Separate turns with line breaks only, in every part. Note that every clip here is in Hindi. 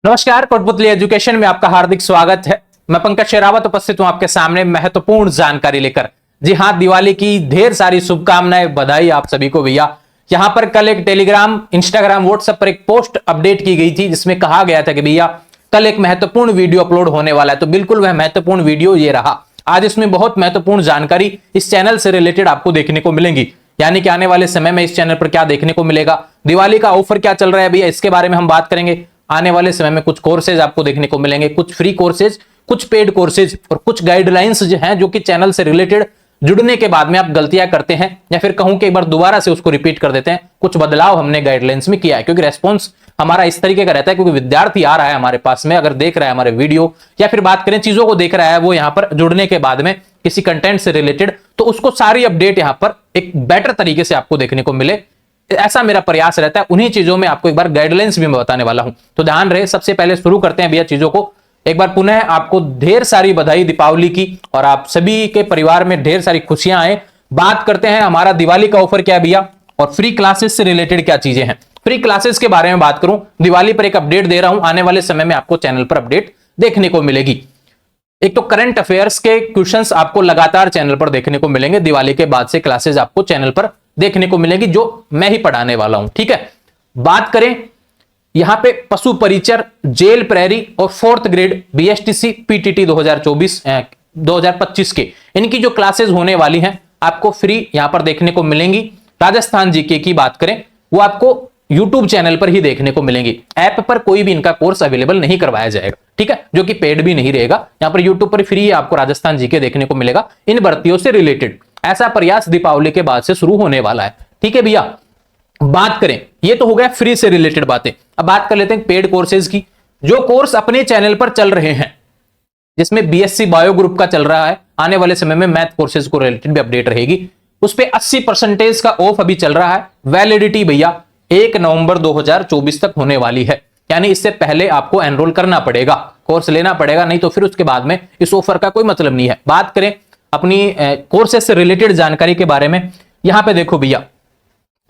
नमस्कार, कोटपुतली एजुकेशन में आपका हार्दिक स्वागत है। मैं पंकज शेरावत उपस्थित हूं आपके सामने महत्वपूर्ण जानकारी लेकर। जी हां, दिवाली की ढेर सारी शुभकामनाएं, बधाई आप सभी को भैया। यहां पर कल एक टेलीग्राम, इंस्टाग्राम, व्हाट्सएप पर एक पोस्ट अपडेट की गई थी जिसमें कहा गया था कि भैया कल एक महत्वपूर्ण वीडियो अपलोड होने वाला है। तो बिल्कुल वह महत्वपूर्ण वीडियो ये रहा। आज इसमें बहुत महत्वपूर्ण जानकारी इस चैनल से रिलेटेड आपको देखने को मिलेंगी, यानी कि आने वाले समय में इस चैनल पर क्या देखने को मिलेगा, दिवाली का ऑफर क्या चल रहा है भैया, इसके बारे में हम बात करेंगे। आने वाले समय में कुछ कोर्सेज आपको देखने को मिलेंगे, कुछ फ्री कोर्सेज, कुछ पेड कोर्सेज और कुछ गाइडलाइंस जो हैं जो कि चैनल से रिलेटेड जुड़ने के बाद में आप गलतियां करते हैं या फिर कहूं कि एक बार दोबारा से उसको रिपीट कर देते हैं। कुछ बदलाव हमने गाइडलाइंस में किया है क्योंकि रेस्पॉन्स हमारा इस तरीके का रहता है, क्योंकि विद्यार्थी आ रहा है हमारे पास में, अगर देख रहा है हमारे वीडियो या फिर बात करें चीजों को देख रहा है वो यहां पर जुड़ने के बाद में किसी कंटेंट से रिलेटेड, तो उसको सारी अपडेट यहां पर एक बेटर तरीके से आपको देखने को मिले, ऐसा मेरा प्रयास रहता है। उन्हीं चीजों में आपको एक बार गाइडलाइंस भी मैं बताने वाला हूं, तो ध्यान रहे। सबसे पहले शुरू करते हैं भैया चीजों को। एक बार पुनः आपको ढेर सारी बधाई दीपावली की, और आप सभी के परिवार में ढेर सारी खुशियां आए। बात करते हैं हमारा दिवाली का ऑफर क्या है भैया, और फ्री क्लासेस से रिलेटेड क्या चीजें हैं। फ्री क्लासेस के बारे में बात करूं, दिवाली पर एक अपडेट दे रहा हूं, आने वाले समय में आपको चैनल पर अपडेट देखने को मिलेगी। एक तो करंट अफेयर्स के क्वेश्चंस आपको लगातार चैनल पर देखने को मिलेंगे। दिवाली के बाद से क्लासेस आपको चैनल पर देखने को मिलेगी जो मैं ही पढ़ाने वाला हूं, ठीक है। बात करें यहां पे पशु परिचर, जेल प्रैरी और 4th ग्रेड बीएसटीसी पीटीटी 2025 के, इनकी जो क्लासेस होने वाली हैं आपको फ्री यहां पर देखने को मिलेंगी। राजस्थान जीके की बात करें, वो आपको YouTube चैनल पर ही देखने को मिलेंगी। ऐप पर कोई भी इनका कोर्स अवेलेबल नहीं करवाया जाएगा, ठीक है, जो कि पेड भी नहीं रहेगा। यहां पर YouTube पर फ्री आपको राजस्थान जीके देखने को मिलेगा इन भर्तियों से रिलेटेड। ऐसा प्रयास दीपावली के बाद से शुरू होने वाला है, ठीक है भैया। बात करें, ये तो हो गया फ्री से रिलेटेड बातें। अब बात कर लेते हैं पेड कोर्सेज की। जो कोर्स अपने चैनल पर चल रहे हैं, जिसमें बीएससी बायो ग्रुप का चल रहा है, आने वाले समय में मैथ कोर्सेज को रिलेटेड भी अपडेट रहेगी। उस पर 80% का ऑफ अभी चल रहा है। वैलिडिटी भैया 1 नवंबर 2024 तक होने वाली है, यानी इससे पहले आपको एनरोल करना पड़ेगा, कोर्स लेना पड़ेगा, नहीं तो फिर उसके बाद में इस ऑफर का कोई मतलब नहीं है। बात करें अपनी कोर्सेज से रिलेटेड जानकारी के बारे में, यहां पे देखो भैया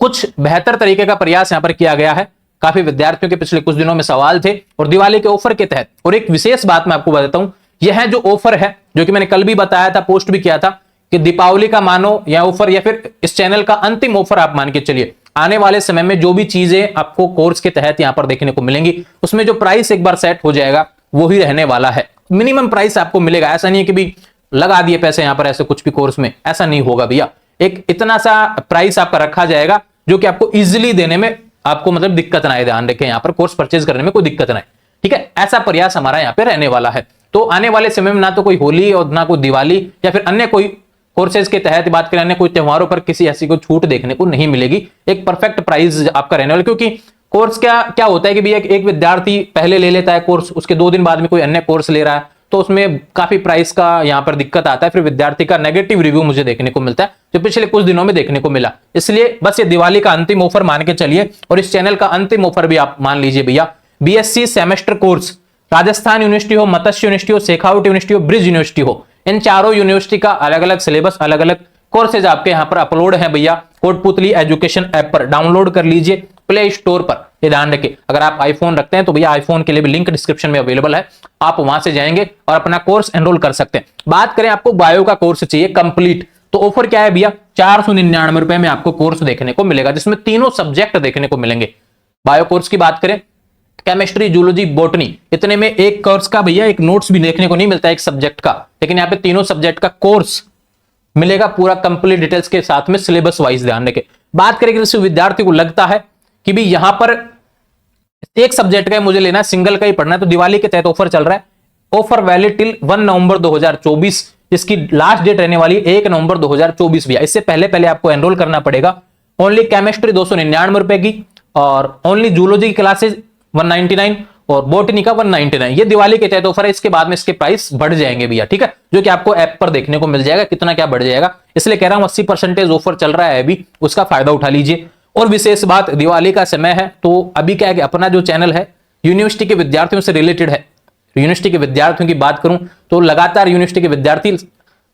कुछ बेहतर तरीके का प्रयास यहां पर किया गया है। काफी विद्यार्थियों के पिछले कुछ दिनों में सवाल थे, और दिवाली के ऑफर के तहत, और एक विशेष बात मैं आपको बताता हूं, यह जो ऑफर है, जो कि मैंने कल भी बताया था, पोस्ट भी किया था, कि दीपावली का मानो या ऑफर या फिर इस चैनल का अंतिम ऑफर आप मान के चलिए। आने वाले समय में जो भी चीजें आपको कोर्स के तहत यहां पर देखने को मिलेंगी, उसमें जो प्राइस एक बार सेट हो जाएगा वो ही रहने वाला है। मिनिमम प्राइस आपको मिलेगा, ऐसा नहीं है कि भी लगा दिए पैसे यहां पर ऐसे कुछ भी कोर्स में, ऐसा नहीं होगा भैया। एक इतना सा प्राइस आपका रखा जाएगा जो कि आपको इजीली देने में आपको मतलब दिक्कत ना आए। ध्यान रखें, यहां पर कोर्स परचेज करने में कोई दिक्कत ना आए, ठीक है। ऐसा प्रयास हमारा यहां पे रहने वाला है। तो आने वाले समय में ना तो कोई होली और ना कोई दिवाली या फिर अन्य कोई कोर्सेज के तहत बात करें, अन्य कोई त्योहारों पर किसी ऐसी कोई छूट देखने को नहीं मिलेगी। एक परफेक्ट प्राइस आपका रहने वाला, क्योंकि कोर्स क्या होता है कि भैया एक विद्यार्थी पहले ले लेता है कोर्स, उसके 2 दिन बाद में कोई अन्य कोर्स ले रहा है, तो उसमें काफी प्राइस का यहां पर दिक्कत आता है। फिर विद्यार्थी का नेगेटिव रिव्यू मुझे देखने को मिलता है, जो पिछले कुछ दिनों में देखने को मिला। इसलिए बस ये दिवाली का अंतिम ऑफर मान के चलिए, और इस चैनल का अंतिम ऑफर भी आप मान लीजिए भैया। BSc semester course, Rajasthan university हो, मत्स्य यूनिवर्सिटी हो, शेखावट यूनिवर्सिटी हो, ब्रिज यूनिवर्सिटी हो, इन चारों यूनिवर्सिटी का अलग अलग सिलेबस, अलग अलग कोर्सेज आपके यहां पर अपलोड है भैया। कोटपुतली एजुकेशन ऐप पर डाउनलोड कर लीजिए, प्ले स्टोर पर। ये ध्यान रखिए, अगर आप आईफोन रखते हैं तो भैया आईफोन के लिए भी लिंक डिस्क्रिप्शन में अवेलेबल है, आप वहां से जाएंगे और अपना कोर्स एनरोल कर सकते हैं। बात करें आपको बायो का कोर्स चाहिए कंप्लीट, तो ऑफर क्या है भैया, 499 रुपए में आपको कोर्स देखने को मिलेगा, जिसमें तीनों सब्जेक्ट देखने को मिलेंगे। बायो कोर्स की बात करें, केमिस्ट्री, जूलॉजी, बॉटनी, इतने में एक कोर्स का भैया एक नोट्स भी देखने को नहीं मिलता एक सब्जेक्ट का, लेकिन यहाँ पे तीनों सब्जेक्ट का कोर्स मिलेगा पूरा कंप्लीट डिटेल्स के साथ में, सिलेबस वाइज। ध्यान रखें, बात करें कि विद्यार्थी को लगता है कि भी यहां पर एक सब्जेक्ट का मुझे लेना है, सिंगल का ही पढ़ना है, तो दिवाली के तहत ऑफर चल रहा है। ऑफर वैलिड टिल 1 नवंबर 2024, इसकी लास्ट डेट रहने वाली 1 नवंबर 2024 भैया। इससे पहले आपको एनरोल करना पड़ेगा। ओनली केमिस्ट्री 299 रुपए की, और ओनली जूलॉजी की क्लासेज 199 और बॉटनी का 199। ये दिवाली के तहत ऑफर है, इसके बाद में इसके प्राइस बढ़ जाएंगे भैया, ठीक है, जो कि आपको ऐप पर देखने को मिल जाएगा कितना क्या बढ़ जाएगा। इसलिए कह रहा हूं 80% ऑफर चल रहा है अभी, उसका फायदा उठा लीजिए। और विशेष बात, दिवाली का समय है, तो अभी क्या है कि अपना जो चैनल है यूनिवर्सिटी के विद्यार्थियों से रिलेटेड है। यूनिवर्सिटी के विद्यार्थियों की बात करूं तो लगातार यूनिवर्सिटी के विद्यार्थी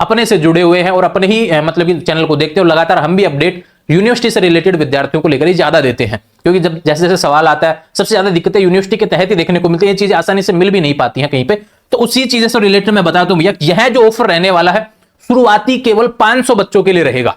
अपने से जुड़े हुए हैं और अपने ही मतलब चैनल को देखते हैं, और लगातार हम भी अपडेट यूनिवर्सिटी से रिलेटेड विद्यार्थियों को लेकर ही ज्यादा देते हैं, क्योंकि जब जैसे जैसे सवाल आता है सबसे ज्यादा दिक्कतें यूनिवर्सिटी के तहत ही देखने को मिलती है, ये चीजें आसानी से मिल भी नहीं पाती हैं कहीं पे। तो उसी चीजें से रिलेटेड मैं बता दूं भैया, यह जो ऑफर रहने वाला है शुरुआती केवल 500 बच्चों के लिए रहेगा।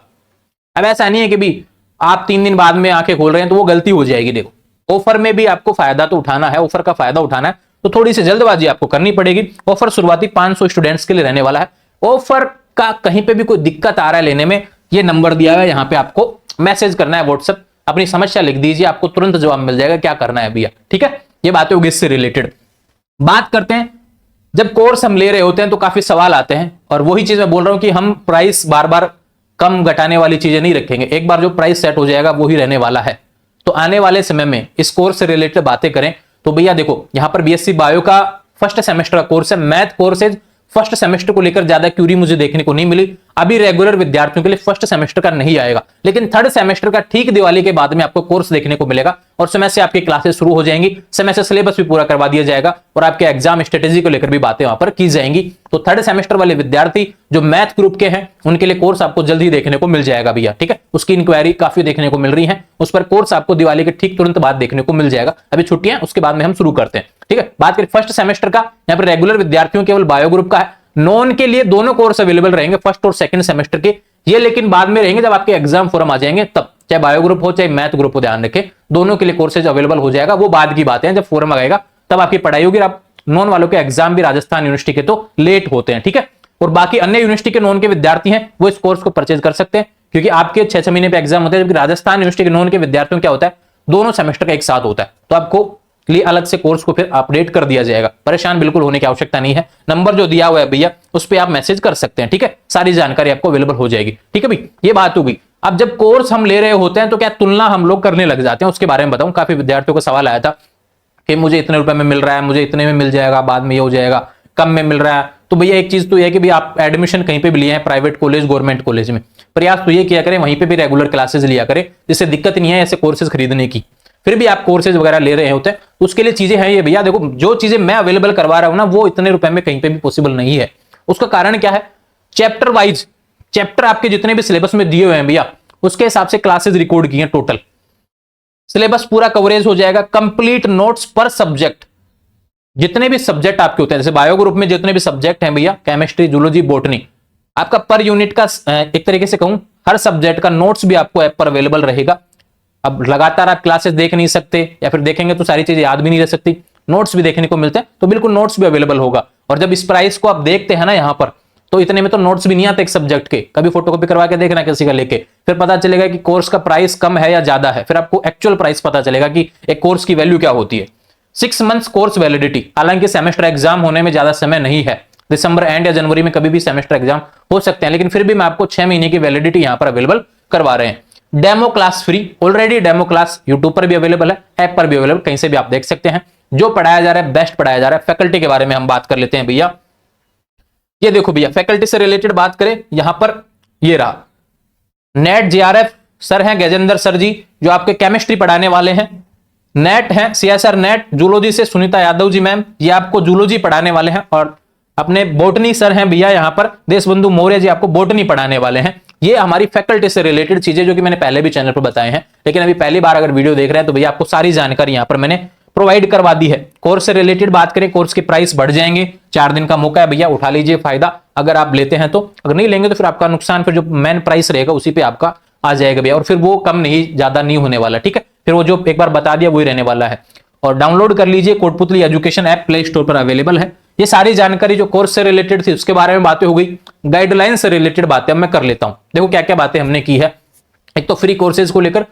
अब ऐसा नहीं है कि भी आप 3 दिन बाद में आंखें खोल रहे हैं तो वो गलती हो जाएगी। देखो, ऑफर में भी आपको फायदा तो उठाना है, ऑफर का फायदा उठाना है, तो थोड़ी सी जल्दबाजी आपको करनी पड़ेगी। ऑफर शुरुआती 500 स्टूडेंट्स के लिए रहने वाला है। ऑफर का कहीं पे भी कोई दिक्कत आ रहा है लेने में, ये नंबर दिया हुआ है, यहां पे आपको मैसेज करना है व्हाट्सएप, अपनी समस्या लिख दीजिए, आपको तुरंत जवाब मिल जाएगा क्या करना है भैया। ठीक है, ये बातें होगी इससे रिलेटेड। बात करते हैं, जब कोर्स हम ले रहे होते हैं तो काफी सवाल आते हैं, और वही चीज मैं बोल रहा हूं कि हम प्राइस बार बार कम घटाने वाली चीजें नहीं रखेंगे। एक बार जो प्राइस सेट हो जाएगा वो ही रहने वाला है। तो आने वाले समय में इस कोर्स से रिलेटेड बातें करें तो भैया देखो, यहां पर बीएससी बायो का फर्स्ट सेमेस्टर का कोर्स है, मैथ कोर्सेज फर्स्ट सेमेस्टर को लेकर ज्यादा क्यूरी मुझे देखने को नहीं मिली। अभी रेगुलर विद्यार्थियों के लिए फर्स्ट सेमेस्टर का नहीं आएगा, लेकिन थर्ड सेमेस्टर का ठीक दिवाली के बाद में आपको कोर्स देखने को मिलेगा, और समय से आपकी क्लासेस शुरू हो जाएंगी, समय से सिलेबस भी पूरा करवा दिया जाएगा, और आपके एग्जाम स्ट्रेटेजी को लेकर भी बातें वहां पर की जाएंगी। तो थर्ड सेमेस्टर वाले विद्यार्थी जो मैथ ग्रुप के हैं उनके लिए कोर्स आपको जल्द ही देखने को मिल जाएगा भैया। ठीक है, उसकी इंक्वायरी काफी देखने को मिल रही है, उस पर कोर्स आपको दिवाली के ठीक तुरंत बाद देखने को मिल जाएगा। अभी छुट्टियां, उसके बाद में हम शुरू करते हैं। ठीक है, बात करें फर्स्ट सेमेस्टर का, यहाँ पर रेगुलर विद्यार्थियों केवल बायो ग्रुप का है। नॉन के लिए दोनों कोर्स अवेलेबल रहेंगे, फर्स्ट और सेकंड सेमेस्टर के, ये लेकिन बाद में रहेंगे जब आपके एग्जाम फॉर्म आ जाएंगे तब, चाहे बायो ग्रुप हो चाहे मैथ ग्रुप हो, ध्यान रखें दोनों के लिए कोर्सेज अवेलेबल हो जाएगा। वो बाद की बात है, जब फॉर्म आएगा तब आपकी पढ़ाई होगी। आप नॉन वालों के एग्जाम भी राजस्थान यूनिवर्सिटी के तो लेट होते हैं। ठीक है, और बाकी अन्य यूनिवर्सिटी के नॉन के विद्यार्थी हैं वो इस कोर्स को परचेज कर सकते हैं, क्योंकि आपके 6 महीने पे एग्जाम होते हैं, जबकि राजस्थान यूनिवर्सिटी के नॉन के विद्यार्थियों क्या होता है, दोनों सेमेस्टर का एक साथ होता है। तो आपको लिए अलग से कोर्स को फिर अपडेट कर दिया जाएगा, परेशान बिल्कुल होने की आवश्यकता नहीं है। नंबर जो दिया हुआ है भैया उस पर आप मैसेज कर सकते हैं। ठीक है, सारी जानकारी आपको अवेलेबल हो जाएगी। ठीक है भाई, ये बात होगी। अब जब कोर्स हम ले रहे होते हैं तो क्या तुलना हम लोग करने लग जाते हैं, उसके बारे में बताऊं। काफी विद्यार्थियों को सवाल आया था कि मुझे इतने रुपए में मिल रहा है, मुझे इतने में मिल जाएगा, बाद में ये हो जाएगा, कम में मिल रहा है। तो भैया एक चीज तो यह है कि भाई आप एडमिशन कहीं पे भी लिए हैं, प्राइवेट कॉलेज गवर्नमेंट कॉलेज में, प्रयास तो ये किया करें वहीं पे भी रेगुलर क्लासेस लिया करें, जिससे दिक्कत नहीं है ऐसे कोर्सेज खरीदने की। फिर भी आप कोर्सेज वगैरह ले रहे होते हैं उसके लिए चीजें हैं ये भैया। देखो, जो चीजें मैं अवेलेबल करवा रहा हूं ना वो इतने रुपए में कहीं पे भी पॉसिबल नहीं है। उसका कारण क्या है, चैप्टर वाइज, चैप्टर आपके जितने भी सिलेबस में दिए हुए हैं भैया उसके हिसाब से क्लासेस रिकॉर्ड की हैं, टोटल सिलेबस पूरा कवरेज हो जाएगा, कंप्लीट नोट्स पर सब्जेक्ट। जितने भी सब्जेक्ट आपके होते हैं, जैसे बायो ग्रुप में जितने भी सब्जेक्ट हैं भैया, केमिस्ट्री, जूलॉजी, बॉटनी, आपका पर यूनिट का एक तरीके से कहूं हर सब्जेक्ट का नोट्स भी आपको ऐप पर अवेलेबल रहेगा। अब लगातार आप क्लासेस देख नहीं सकते, या फिर देखेंगे तो सारी चीजें याद भी नहीं रह सकती, नोट्स भी देखने को मिलते हैं, तो बिल्कुल नोट्स भी अवेलेबल होगा। और जब इस प्राइस को आप देखते हैं ना यहाँ पर, तो इतने में तो नोट्स भी नहीं आते एक सब्जेक्ट के, कभी फोटोकॉपी करवा के देखना किसी का लेके, फिर पता चलेगा कि कोर्स का प्राइस कम है या ज्यादा है, फिर आपको एक्चुअल प्राइस पता चलेगा कि एक कोर्स की वैल्यू क्या होती है। 6 मंथ्स कोर्स वैलिडिटी, हालांकि सेमेस्टर एग्जाम होने में ज्यादा समय नहीं है, दिसंबर एंड या जनवरी में कभी भी सेमेस्टर एग्जाम हो सकते हैं, लेकिन फिर भी मैं आपको 6 महीने की वैलिडिटी यहां पर अवेलेबल करवा रहे हैं। Demo class free, already demo class YouTube पर भी अवेलेबल है, ऐप पर भी अवेलेबल, कहीं से भी आप देख सकते हैं। जो पढ़ाया जा रहा है बेस्ट पढ़ाया जा रहा है। फैकल्टी के बारे में हम बात कर लेते हैं भैया। ये देखो भैया, फैकल्टी से रिलेटेड बात करें, यहां पर ये रहा नेट जेआरएफ सर हैं गजेंद्र सर जी, जो आपके केमिस्ट्री पढ़ाने वाले हैं। नेट है सीएसआर नेट जूलॉजी से सुनीता यादव जी मैम, ये आपको जूलॉजी पढ़ाने वाले हैं। और अपने बोटनी सर हैं भैया यहां पर देशबंधु मौर्य जी, आपको बोटनी पढ़ाने वाले हैं। ये हमारी फैकल्टी से रिलेटेड चीजें जो कि मैंने पहले भी चैनल पर बताए हैं, लेकिन अभी पहली बार अगर वीडियो देख रहे हैं तो भैया आपको सारी जानकारी यहां पर मैंने प्रोवाइड करवा दी है। कोर्स से रिलेटेड बात करें, कोर्स के प्राइस बढ़ जाएंगे, 4 दिन का मौका है भैया, उठा लीजिए फायदा अगर आप लेते हैं तो। अगर नहीं लेंगे तो फिर आपका नुकसान, फिर जो मेन प्राइस रहेगा उसी पे आपका आ जाएगा भैया, और फिर वो कम नहीं ज्यादा नहीं होने वाला। ठीक है, फिर वो जो एक बार बता दिया वही रहने वाला है। और डाउनलोड कर लीजिए, Kotputli education app play store पर अवेलेबल है। ये सारी जानकारी जो कोर्स से रिलेटेड थी उसके बारे में बातें हो गई। गाइडलाइन से रिलेटेड बातें मैं कर लेता हूं। देखो क्या क्या बातें हमने की है। एक तो फ्री कोर्सेज को लेकर,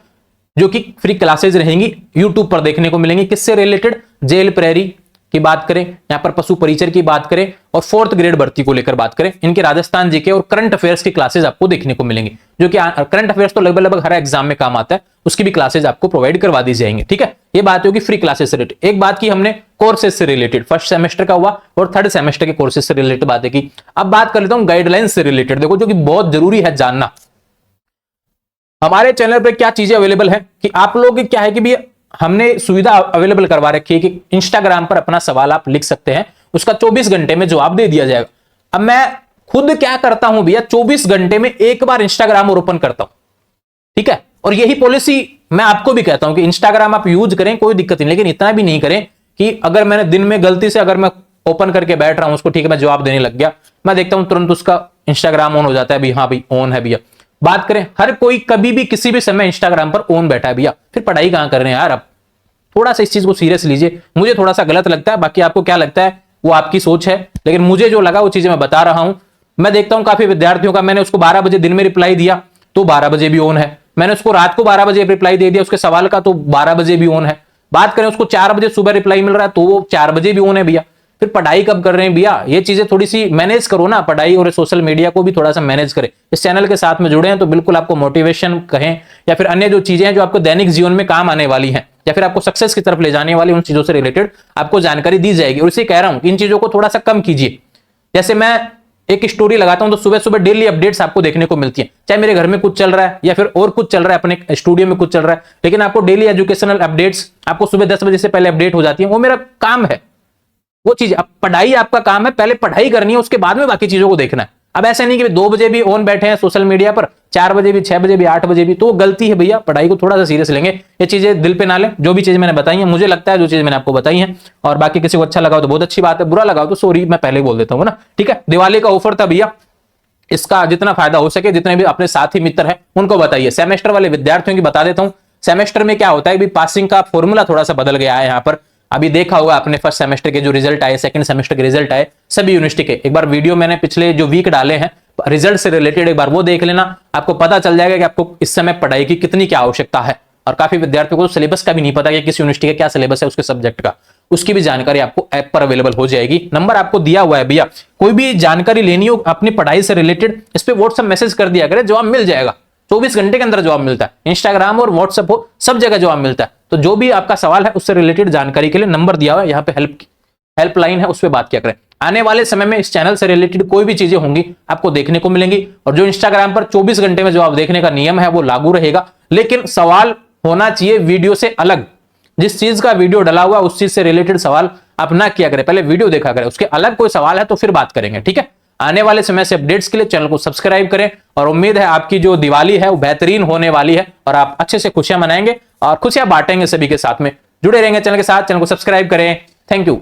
जो कि फ्री क्लासेज रहेंगी यूट्यूब पर देखने को मिलेंगी। किससे रिलेटेड, जेल प्रेरी की बात करें, यहां पर पशु परिचर की बात करें, और 4th ग्रेड भर्ती को लेकर बात करें, इनके राजस्थान जीके और करंट अफेयर्स की क्लासेज आपको देखने को मिलेंगी। जो कि करंट अफेयर्स तो लगभग हर एग्जाम में काम आता है, उसकी भी क्लासेज आपको प्रोवाइड करवा दी जाएंगे। ठीक है, ये बात होगी फ्री क्लासेस से रिलेटेड। एक बात की हमने कोर्सेज से रिलेटेड, फर्स्ट सेमेस्टर का हुआ और थर्ड सेमेस्टर के कोर्सेज से रिलेटेड बातें की। अब बात कर लेता हूं गाइडलाइंस से रिलेटेड। देखो, जो कि बहुत जरूरी है जानना, हमारे चैनल पर क्या चीजें अवेलेबल है कि आप लोग क्या है कि भी हमने सुविधा अवेलेबल करवा रखी है कि इंस्टाग्राम पर अपना सवाल आप लिख सकते हैं, उसका 24 घंटे में जवाब दे दिया जाएगा। अब मैं खुद क्या करता हूं भैया, 24 घंटे में एक बार इंस्टाग्राम ओपन करता हूं। ठीक है, और यही पॉलिसी मैं आपको भी कहता हूं कि इंस्टाग्राम आप यूज करें, कोई दिक्कत नहीं, लेकिन इतना भी नहीं करें कि अगर मैंने दिन में गलती से अगर मैं ओपन करके बैठ रहा हूं उसको, ठीक है मैं जवाब देने लग गया, मैं देखता हूं तुरंत उसका इंस्टाग्राम ऑन हो जाता है, हाँ भाई ऑन है भैया। बात करें, हर कोई कभी भी किसी भी समय इंस्टाग्राम पर ऑन बैठा है भैया, फिर पढ़ाई कहां कर रहे हैं यार। अब थोड़ा सा इस चीज को सीरियस लीजिए। मुझे थोड़ा सा गलत लगता है, बाकी आपको क्या लगता है वो आपकी सोच है, लेकिन मुझे जो लगा वो चीजें मैं बता रहा हूं। मैं देखता हूं काफी विद्यार्थियों का, मैंने उसको 12 बजे दिन में रिप्लाई दिया तो 12 बजे भी ऑन है, मैंने उसको रात को 12 बजे रिप्लाई दे दिया उसके सवाल का तो 12 बजे भी ऑन है। बात करें उसको 4 बजे सुबह रिप्लाई मिल रहा है तो वो 4 बजे भी ऑन है भैया। फिर पढ़ाई कब कर रहे हैं भैया, ये चीजें थोड़ी सी मैनेज करो ना, पढ़ाई और सोशल मीडिया को भी थोड़ा सा मैनेज करें। इस चैनल के साथ में जुड़े हैं तो बिल्कुल आपको मोटिवेशन कहें या फिर अन्य जो चीजें हैं जो आपको दैनिक जीवन में काम आने वाली हैं या फिर आपको सक्सेस की तरफ ले जाने वाली उन चीजों से रिलेटेड आपको जानकारी दी जाएगी। और इसे कह रहा हूं कि इन चीजों को थोड़ा सा कम कीजिए। जैसे मैं एक स्टोरी लगाता हूं तो सुबह सुबह डेली अपडेट्स आपको देखने को मिलती हैं, चाहे मेरे घर में कुछ चल रहा है या फिर और कुछ चल रहा है, अपने स्टूडियो में कुछ चल रहा है, लेकिन आपको डेली एजुकेशनल अपडेट्स आपको सुबह 10 बजे से पहले अपडेट हो जाती है। वो मेरा काम है, वो चीज। अब पढ़ाई आपका काम है, पहले पढ़ाई करनी है, उसके बाद में बाकी चीजों को देखना है। अब ऐसा नहीं कि 2 बजे भी ऑन बैठे हैं सोशल मीडिया पर, 4 बजे भी, 6 बजे भी, 8 बजे भी, तो वो गलती है भैया। पढ़ाई को थोड़ा सा सीरियस लेंगे, ये चीजें दिल पे ना लें। जो भी चीज मैंने बताई है, मुझे लगता है जो चीज मैंने आपको बताई है, और बाकी किसी को अच्छा लगा तो बहुत अच्छी बात है, बुरा लगा तो सॉरी, मैं पहले ही बोल देता हूँ ना, ठीक है। दिवाली का ऑफर था भैया, इसका जितना फायदा हो सके, जितने भी अपने साथी मित्र हैं उनको बताइए। सेमेस्टर वाले विद्यार्थियों की बता देता हूं, सेमेस्टर में क्या होता है, पासिंग का फॉर्मूला थोड़ा सा बदल गया है। यहाँ पर अभी देखा होगा आपने फर्स्ट सेमेस्टर के जो रिजल्ट आए, सेकंड सेमेस्टर के रिजल्ट आए सभी यूनिवर्सिटी के, एक बार वीडियो मैंने पिछले जो वीक डाले हैं रिजल्ट से रिलेटेड, एक बार वो देख लेना, आपको पता चल जाएगा कि आपको इस समय पढ़ाई की कितनी क्या आवश्यकता है। और काफी विद्यार्थियों को सिलेबस का भी नहीं पता कि किस यूनिवर्सिटी का क्या सिलेबस है उसके सब्जेक्ट का, उसकी भी जानकारी आपको ऐप पर अवेलेबल हो जाएगी। नंबर आपको दिया हुआ है भैया, कोई भी जानकारी लेनी हो अपनी पढ़ाई से रिलेटेड, इस पे व्हाट्सएप मैसेज कर दिया करें, जवाब मिल जाएगा। 24 घंटे के अंदर जवाब मिलता है, इंस्टाग्राम और व्हाट्सएप हो सब जगह जवाब मिलता है। तो जो भी आपका सवाल है उससे रिलेटेड जानकारी के लिए नंबर दिया हुआ है, यहाँ पे हेल्पलाइन है, उस पर बात किया करें। आने वाले समय में इस चैनल से रिलेटेड कोई भी चीजें होंगी आपको देखने को मिलेंगी। और जो इंस्टाग्राम पर 24 घंटे में जवाब देखने का नियम है वो लागू रहेगा, लेकिन सवाल होना चाहिए वीडियो से अलग। जिस चीज का वीडियो डला हुआ उस चीज से रिलेटेड सवाल आप ना किया करें, पहले वीडियो देखा करें, उसके अलग कोई सवाल है तो फिर बात करेंगे, ठीक है। आने वाले समय से अपडेट्स के लिए चैनल को सब्सक्राइब करें, और उम्मीद है आपकी जो दिवाली है वो बेहतरीन होने वाली है और आप अच्छे से खुशियां मनाएंगे और खुशियां बांटेंगे, सभी के साथ में जुड़े रहेंगे चैनल के साथ। चैनल को सब्सक्राइब करें। Thank you.